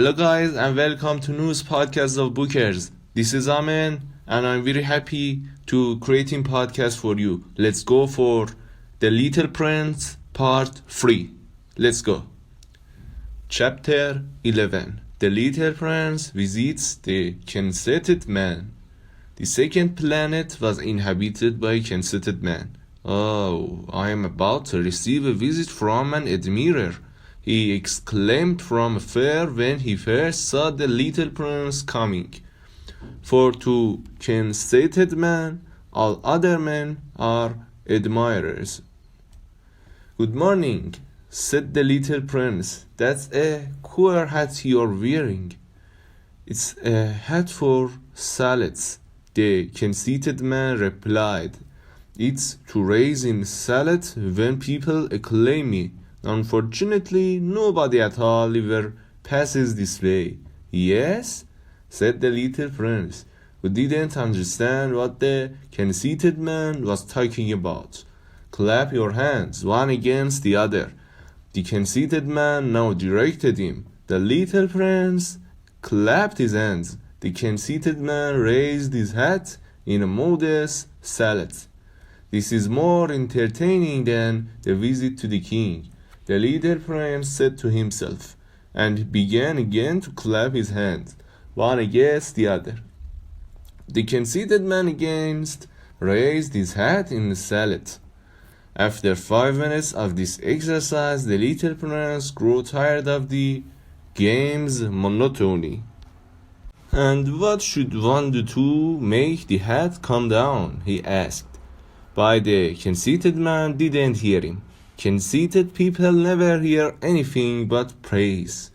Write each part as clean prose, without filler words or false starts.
Hello guys and welcome to news podcast of Bookers. This is Amen and I'm very happy to creating podcast for you. Let's go for The Little Prince part 3. Let's go. Chapter 11. The Little Prince visits the Kenseted Man. The second planet was inhabited by Kenseted Man. Oh, I am about to receive a visit from an admirer, he exclaimed from afar when he first saw the little prince coming. For to Kenseted Man, all other men are admirers. Good morning, said the little prince. That's a queer hat you're wearing. It's a hat for salads, the Kenseted Man replied. It's to raise in salad when people acclaim me. Unfortunately, nobody at all ever passes this way. Yes? Said the little prince, who didn't understand what the Kenseted Man was talking about. Clap your hands, one against the other. The Kenseted Man now directed him. The little prince clapped his hands. The Kenseted Man raised his hat in a modest salad. This is more entertaining than the visit to the king, the little prince said to himself, and began again to clap his hands, one against the other. The Kenseted Man again raised his hat in the salad. After 5 minutes of this exercise, the little prince grew tired of the game's monotony. And what should one do to make the hat come down? He asked. But the Kenseted Man didn't hear him. Conceited people never hear anything but praise.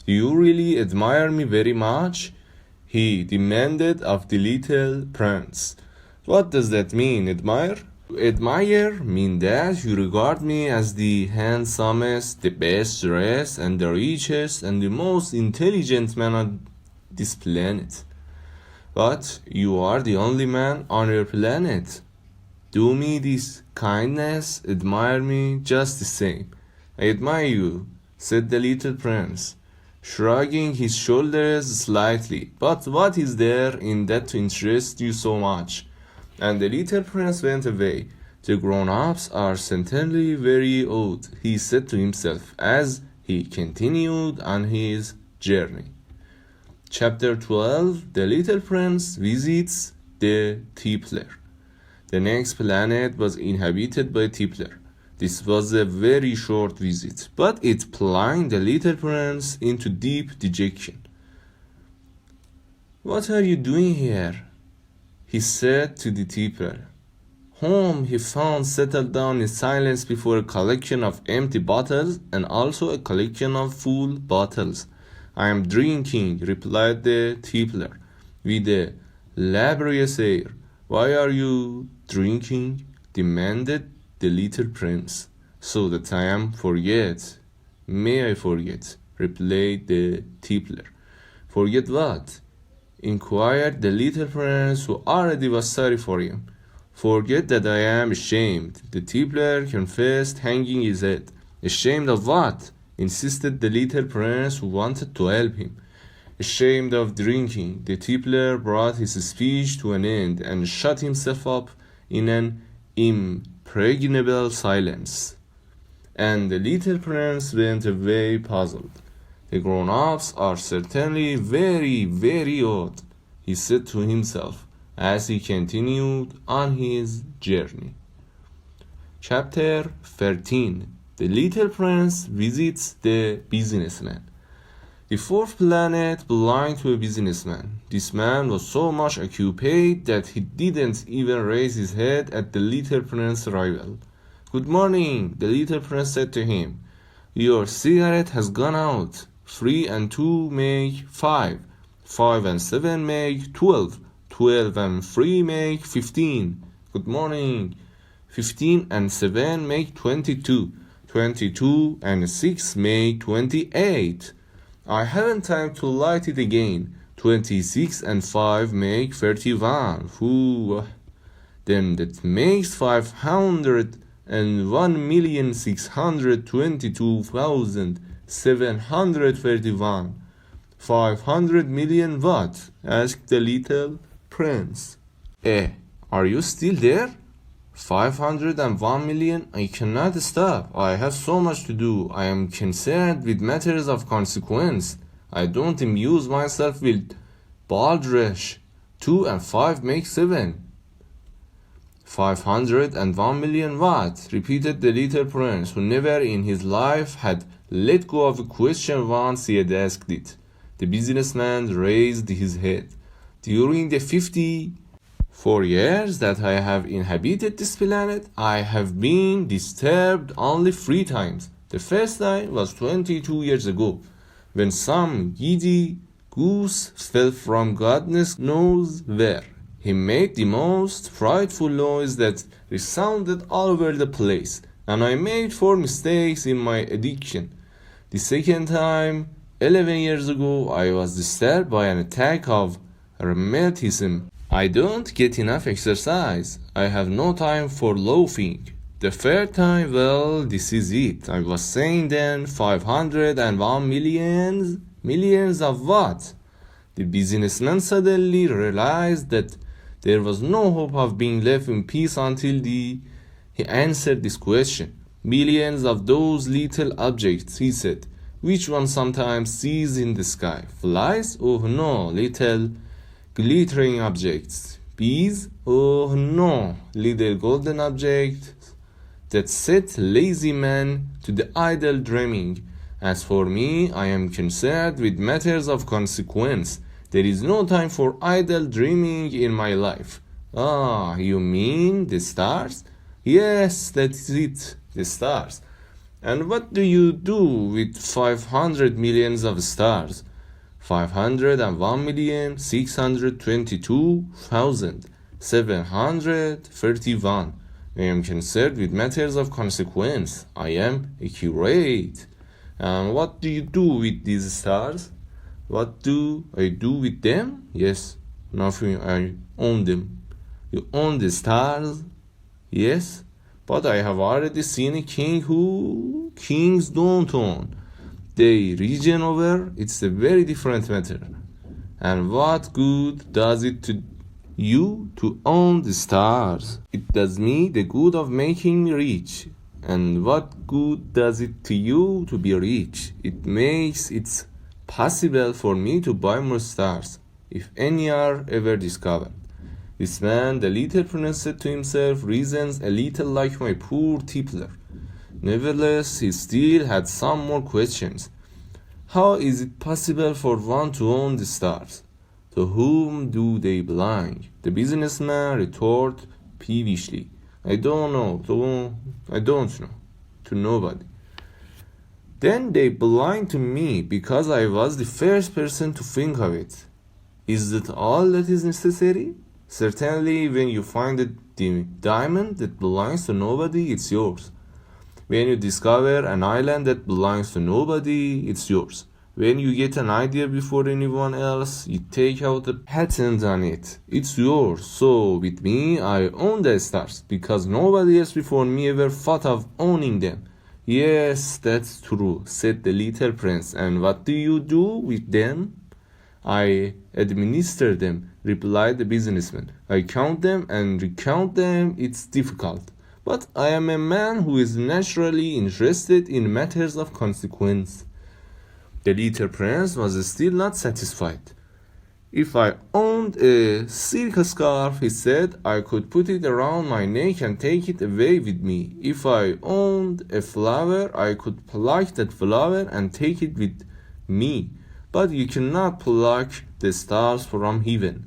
Do you really admire me very much? He demanded of the little prince. What does that mean, admire? Admire means that you regard me as the handsomest, the best dressed, and the richest, and the most intelligent man on this planet. But you are the only man on your planet. Do me this kindness, admire me just the same. I admire you, said the little prince, shrugging his shoulders slightly. But what is there in that to interest you so much? And the little prince went away. The grown-ups are certainly very odd, he said to himself as he continued on his journey. Chapter 12. The Little Prince visits the Tippler. The next planet was inhabited by Tippler. This was a very short visit, but it plunged the little prince into deep dejection. What are you doing here? He said to the Tippler, whom he found settled down in silence before a collection of empty bottles and also a collection of full bottles. I am drinking, replied the Tippler, with a laborious air. Why are you drinking? Demanded the little prince. So that I am forget. May I forget? Replied the Tippler. Forget what? Inquired the little prince, who already was sorry for him. Forget that I am ashamed, the Tippler confessed, hanging his head. Ashamed of what? Insisted the little prince, who wanted to help him. Ashamed of drinking, the Tippler brought his speech to an end and shut himself up in an impregnable silence. And the little prince went away puzzled. The grown-ups are certainly very, very odd, he said to himself as he continued on his journey. Chapter 13. The Little Prince visits the businessman. The fourth planet belonged to a businessman. This man was so much occupied that he didn't even raise his head at the little prince's arrival. Good morning, the little prince said to him. Your cigarette has gone out. 3 and 2 make 5. 5 and 7 make 12. 12 and 3 make 15. Good morning. 15 and 7 make 22. 22 and 6 make 28. I haven't time to light it again. 26 and 5 make 31. Whew. Then that makes 501,622,731. 500 million what? Asked the little prince. Are you still there? 501 million? I cannot stop. I have so much to do. I am concerned with matters of consequence. I don't amuse myself with baldrish. 2 and 5 make 7. 501 million what? Repeated the little prince, who never in his life had let go of a question once he had asked it. The businessman raised his head. During the 54 years that I have inhabited this planet, I have been disturbed only 3 times. The first time was 22 years ago, when some giddy goose fell from goodness knows where. He made the most frightful noise that resounded all over the place, and I made 4 mistakes in my addiction. The second time, 11 years ago, I was disturbed by an attack of rheumatism. I don't get enough exercise. I have no time for loafing. The third time, well, this is it. I was saying then 501 millions. Millions of what? The businessman suddenly realized that there was no hope of being left in peace until he answered this question. Millions of those little objects, he said. Which one sometimes sees in the sky? Flies? Oh no, little glittering objects. Bees? Oh no, little golden objects that set lazy men to the idle dreaming. As for me, I am concerned with matters of consequence. There is no time for idle dreaming in my life. Ah, you mean the stars? Yes, that's it, the stars. And what do you do with 500 millions of stars? 501,622,731. I am concerned with matters of consequence. I am accurate. And what do you do with these stars? What do I do with them? Yes, nothing. I own them. You own the stars? Yes, but I have already seen a king who kings don't own. They region over. It's a very different matter. And what good does it to you to own the stars? It does me the good of making me rich. And what good does it to you to be rich? It makes it possible for me to buy more stars, if any are ever discovered. This man, the little prince, said to himself, reasons a little like my poor tippler. Nevertheless, he still had some more questions. How is it possible for one to own the stars? To whom do they belong? The businessman retorted peevishly. I don't know. To nobody. Then they belong to me because I was the first person to think of it. Is that all that is necessary? Certainly, when you find the diamond that belongs to nobody, it's yours. When you discover an island that belongs to nobody, it's yours. When you get an idea before anyone else, you take out a patent on it. It's yours. So, with me, I own the stars because nobody else before me ever thought of owning them. Yes, that's true, said the little prince. And what do you do with them? I administer them, replied the businessman. I count them and recount them. It's difficult. But I am a man who is naturally interested in matters of consequence. The little prince was still not satisfied. If I owned a silk scarf, he said, I could put it around my neck and take it away with me. If I owned a flower, I could pluck that flower and take it with me. But you cannot pluck the stars from heaven.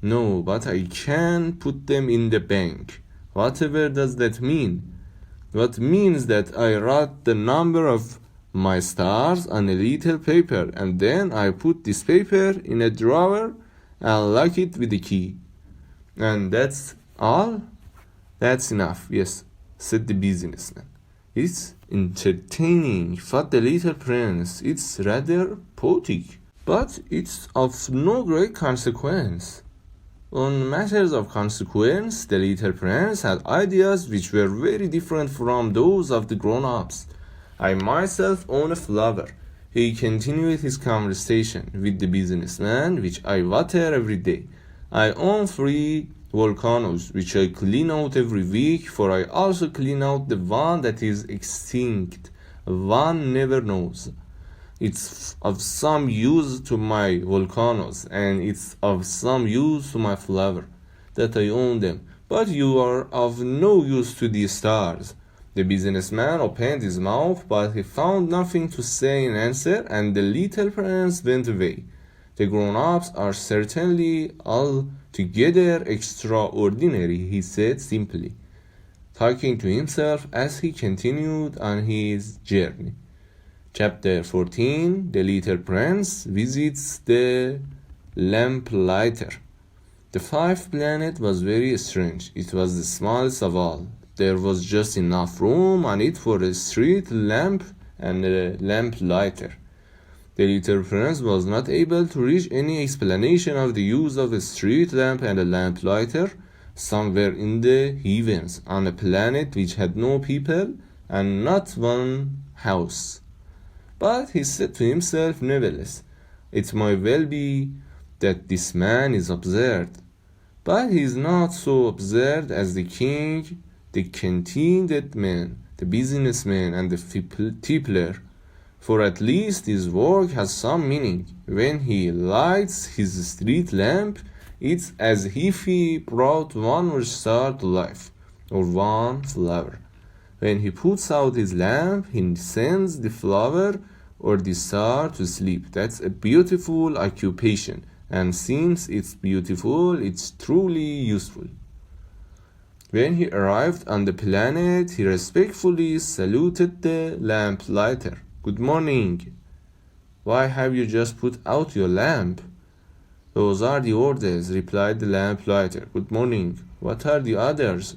No, but I can put them in the bank. Whatever does that mean? What means that I write the number of my stars on a little paper, and then I put this paper in a drawer and lock it with a key. And that's all? That's enough, yes, said the businessman. It's entertaining, thought the little prince. It's rather poetic, but it's of no great consequence. On matters of consequence, the little prince had ideas which were very different from those of the grown-ups. I myself own a flower. He continued his conversation with the businessman, which I water every day. I own 3 volcanoes, which I clean out every week, for I also clean out the one that is extinct. One never knows. It's of some use to my volcanoes, and it's of some use to my flower, that I own them. But you are of no use to the stars. The businessman opened his mouth, but he found nothing to say in answer, and the little prince went away. The grown-ups are certainly altogether extraordinary, he said simply, talking to himself as he continued on his journey. Chapter 14. The Little Prince visits the lamplighter. The 5th planet was very strange. It was the smallest of all. There was just enough room on it for a street lamp and a lamplighter. The little prince was not able to reach any explanation of the use of a street lamp and a lamplighter somewhere in the heavens, on a planet which had no people and not one house. But he said to himself, nevertheless, it might well be that this man is absurd. But he is not so absurd as the king, the contented man, the businessman, and the tippler, for at least his work has some meaning. When he lights his street lamp, it's as if he brought one more star to life, or one flower. When he puts out his lamp, he sends the flower or the star to sleep. That's a beautiful occupation, and since it's beautiful, it's truly useful. When he arrived on the planet, he respectfully saluted the lamplighter. Good morning. Why have you just put out your lamp? Those are the orders, replied the lamplighter. Good morning. What are the others?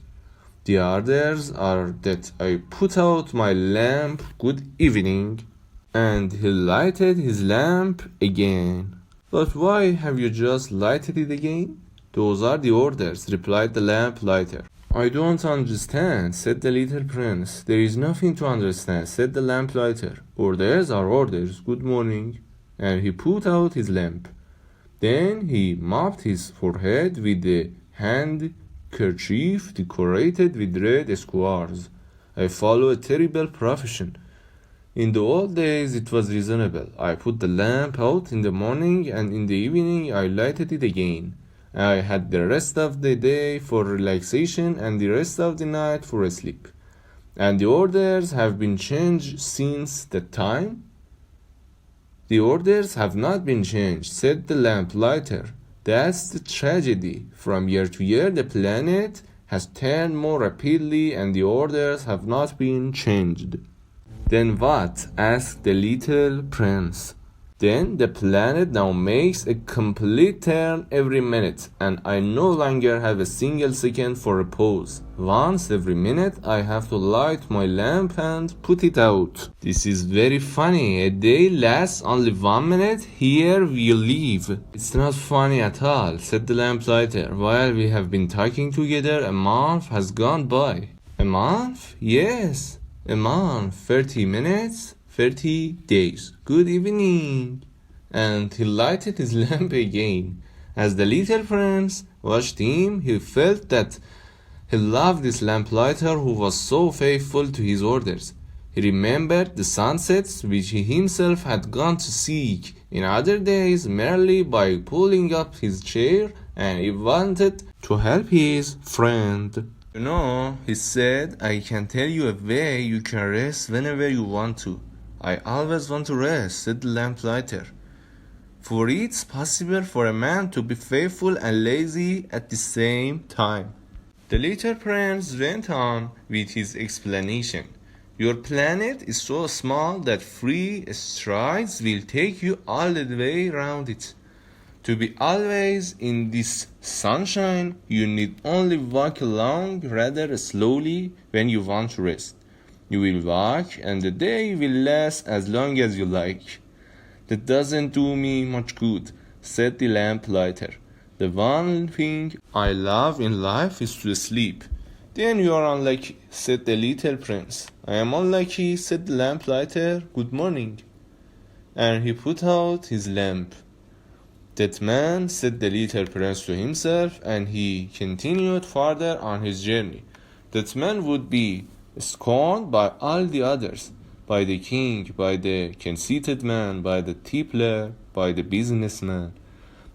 The orders are that I put out my lamp. Good evening. And he lighted his lamp again. But why have you just lighted it again? Those are the orders, replied the lamplighter. I don't understand, said the little prince. There is nothing to understand, said the lamplighter. Orders are orders. Good morning. And he put out his lamp. Then he mopped his forehead with a handkerchief decorated with red squares. I follow a terrible profession. In the old days it was reasonable. I put the lamp out in the morning, and in the evening I lighted it again. I had the rest of the day for relaxation and the rest of the night for sleep. And the orders have been changed since that time? The orders have not been changed, said the lamplighter. That's the tragedy. From year to year the planet has turned more rapidly and the orders have not been changed. Then what? Asked the little prince. Then the planet now makes a complete turn every minute, and I no longer have a single second for repose. Once every minute I have to light my lamp and put it out. This is very funny. A day lasts only 1 minute. Here we live. It's not funny at all, said the lamplighter. While we have been talking together, a month has gone by. A month? Yes, a month. 30 minutes. 30 days. Good evening. And he lighted his lamp again. As the little prince watched him, he felt that he loved this lamplighter who was so faithful to his orders. He remembered the sunsets which he himself had gone to seek in other days merely by pulling up his chair, and he wanted to help his friend. You know, he said, I can tell you a way you can rest whenever you want to. I always want to rest, said the lamplighter. For it's possible for a man to be faithful and lazy at the same time. The little prince went on with his explanation. Your planet is so small that 3 strides will take you all the way around it. To be always in this sunshine, you need only walk along rather slowly when you want to rest. You will walk, and the day will last as long as you like. That doesn't do me much good, said the lamplighter. The one thing I love in life is to sleep. Then you are unlucky, said the little prince. I am unlucky, said the lamplighter. Good morning. and he put out his lamp. That man, said the little prince to himself, and he continued farther on his journey. That man would be scorned by all the others, by the king, by the conceited man, by the tippler, by the businessman.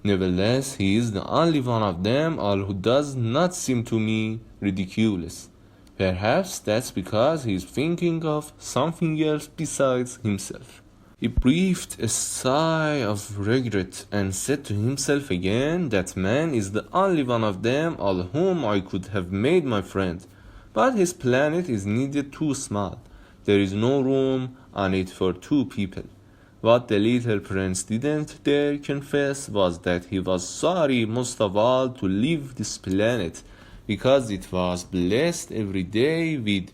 Nevertheless, he is the only one of them all who does not seem to me ridiculous. Perhaps that's because he is thinking of something else besides himself. He breathed a sigh of regret and said to himself again, that man is the only one of them all whom I could have made my friend. But his planet is needed too small. There is no room on it for two people. What the little prince didn't dare confess was that he was sorry most of all to leave this planet, because it was blessed every day with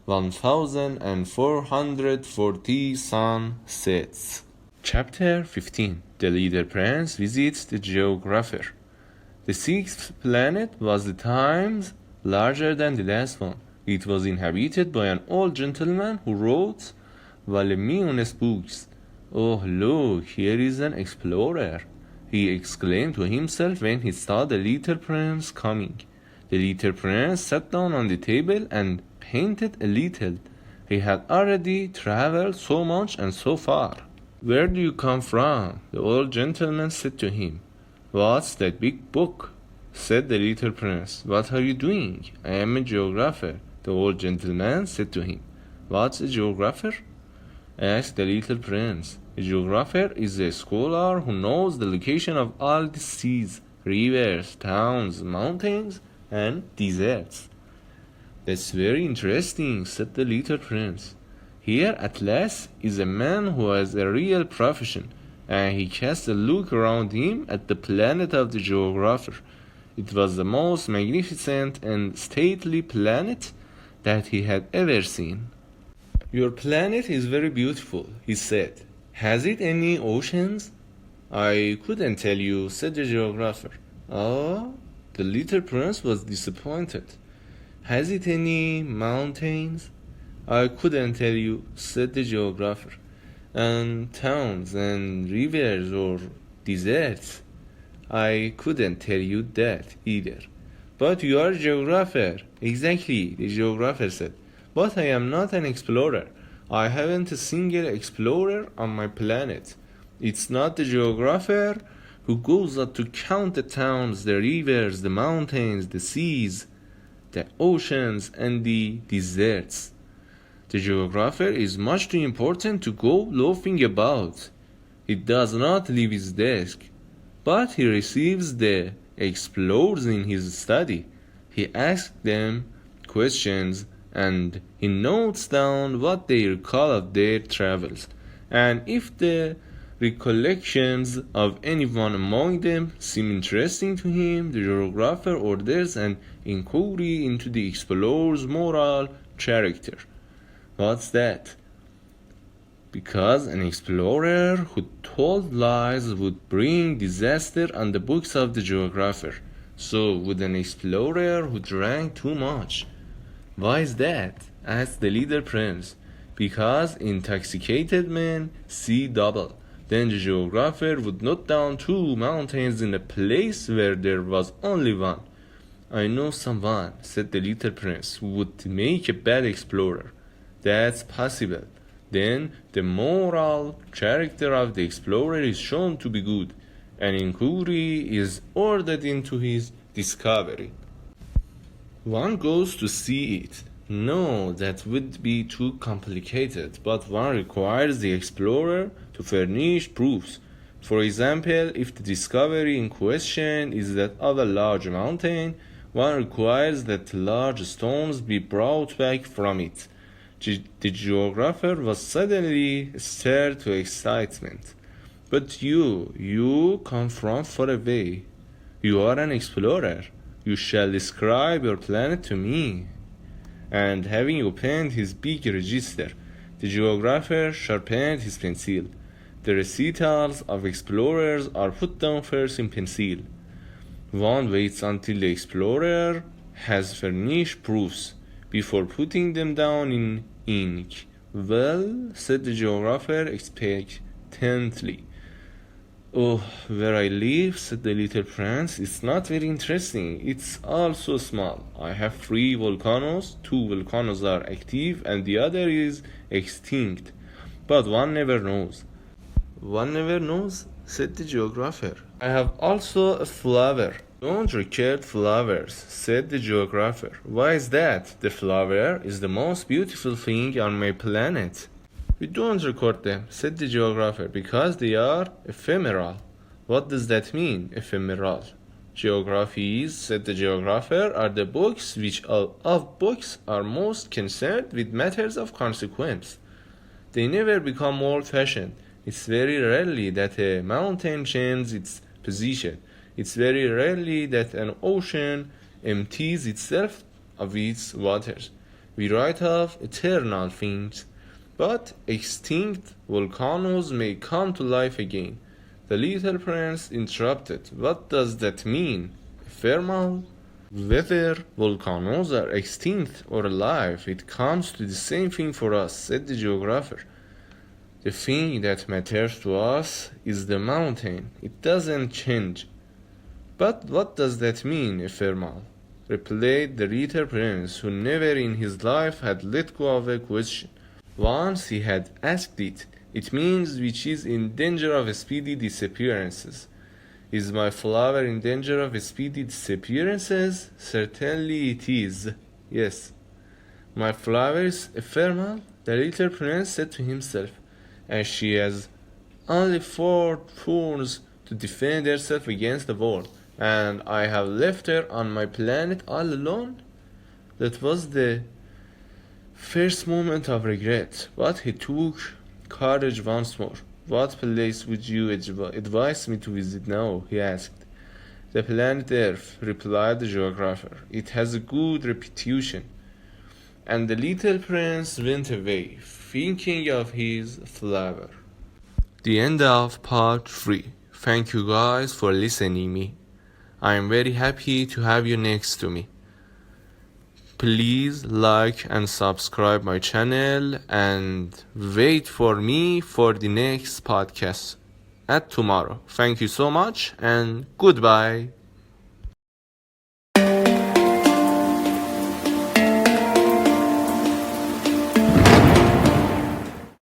1440 sunsets. Chapter 15. The little prince visits the geographer. The sixth planet was 10 times larger than the last one. It was inhabited by an old gentleman who wrote voluminous books. Oh, look, here is an explorer, he exclaimed to himself when he saw the little prince coming. The little prince sat down on the table and painted a little. He had already traveled so much and so far. Where do you come from? The old gentleman said to him. What's that big book? Said the little prince. What are you doing? I am a geographer. The old gentleman said to him. What's a geographer? Asked the little prince. A geographer is a scholar who knows the location of all the seas, rivers, towns, mountains, and deserts. That's very interesting, said the little prince. Here at last is a man who has a real profession, and he cast a look around him at the planet of the geographer. It was the most magnificent and stately planet that he had ever seen. Your planet is very beautiful, he said. Has it any oceans? I couldn't tell you, said the geographer. Oh, the little prince was disappointed. Has it any mountains? I couldn't tell you, said the geographer. And towns and rivers or deserts? I couldn't tell you that either. But you are a geographer. Exactly, the geographer said. But I am not an explorer. I haven't a single explorer on my planet. It's not the geographer who goes out to count the towns, the rivers, the mountains, the seas, the oceans, and the deserts. The geographer is much too important to go loafing about. He does not leave his desk, but he receives the explorers in his study. He asks them questions, and he notes down what they recall of their travels, and if the recollections of anyone among them seem interesting to him, the geographer orders an inquiry into the explorer's moral character. What's that? Because an explorer who told lies would bring disaster on the books of the geographer. So would an explorer who drank too much. Why is that? Asked the little prince. Because intoxicated men see double. Then the geographer would note down 2 mountains in a place where there was only one. I know someone, said the little prince, who would make a bad explorer. That's possible. Then the moral character of the explorer is shown to be good. An inquiry is ordered into his discovery. One goes to see it. No, that would be too complicated, but one requires the explorer to furnish proofs. For example, if the discovery in question is that of a large mountain, one requires that large stones be brought back from it. The geographer was suddenly stirred to excitement. But you come from far away. You are an explorer. You shall describe your planet to me. And having opened his big register, the geographer sharpened his pencil. The recitals of explorers are put down first in pencil. One waits until the explorer has furnished proofs before putting them down in ink. Well, said the geographer expectantly, intently. Oh, where I live, said the little prince, it's not very interesting. It's all so small. I have 3 volcanoes. 2 volcanoes are active and the other is extinct. But one never knows. One never knows, said the geographer. I have also a flower. Don't record flowers, said the geographer. Why is that? The flower is the most beautiful thing on my planet. We don't record them, said the geographer, because they are ephemeral. What does that mean, ephemeral? Geographies, said the geographer, are the books which of books are most concerned with matters of consequence. They never become old-fashioned. It's very rarely that a mountain changes its position. It's very rarely that an ocean empties itself of its waters. We write of eternal things, but extinct volcanoes may come to life again. The little prince interrupted. What does that mean? Ephemeral? Whether volcanoes are extinct or alive, it comes to the same thing for us, said the geographer. The thing that matters to us is the mountain. It doesn't change. But what does that mean, ephemeral? Replied the little prince, who never in his life had let go of a question. Once he had asked it. It means which is in danger of speedy disappearances. Is my flower in danger of speedy disappearances? Certainly it is. Yes. My flower is ephemeral, the little prince said to himself, and she has only 4 thorns to defend herself against the world, and I have left her on my planet all alone? That was the first moment of regret, but he took courage once more. What place would you advise me to visit now? He asked. The planet Earth, replied the geographer. It has a good reputation. And the little prince went away, thinking of his flower. The end of part 3. Thank you guys for listening me. I am very happy to have you next to me. Please like and subscribe my channel and wait for me for the next podcast at tomorrow. Thank you so much and goodbye.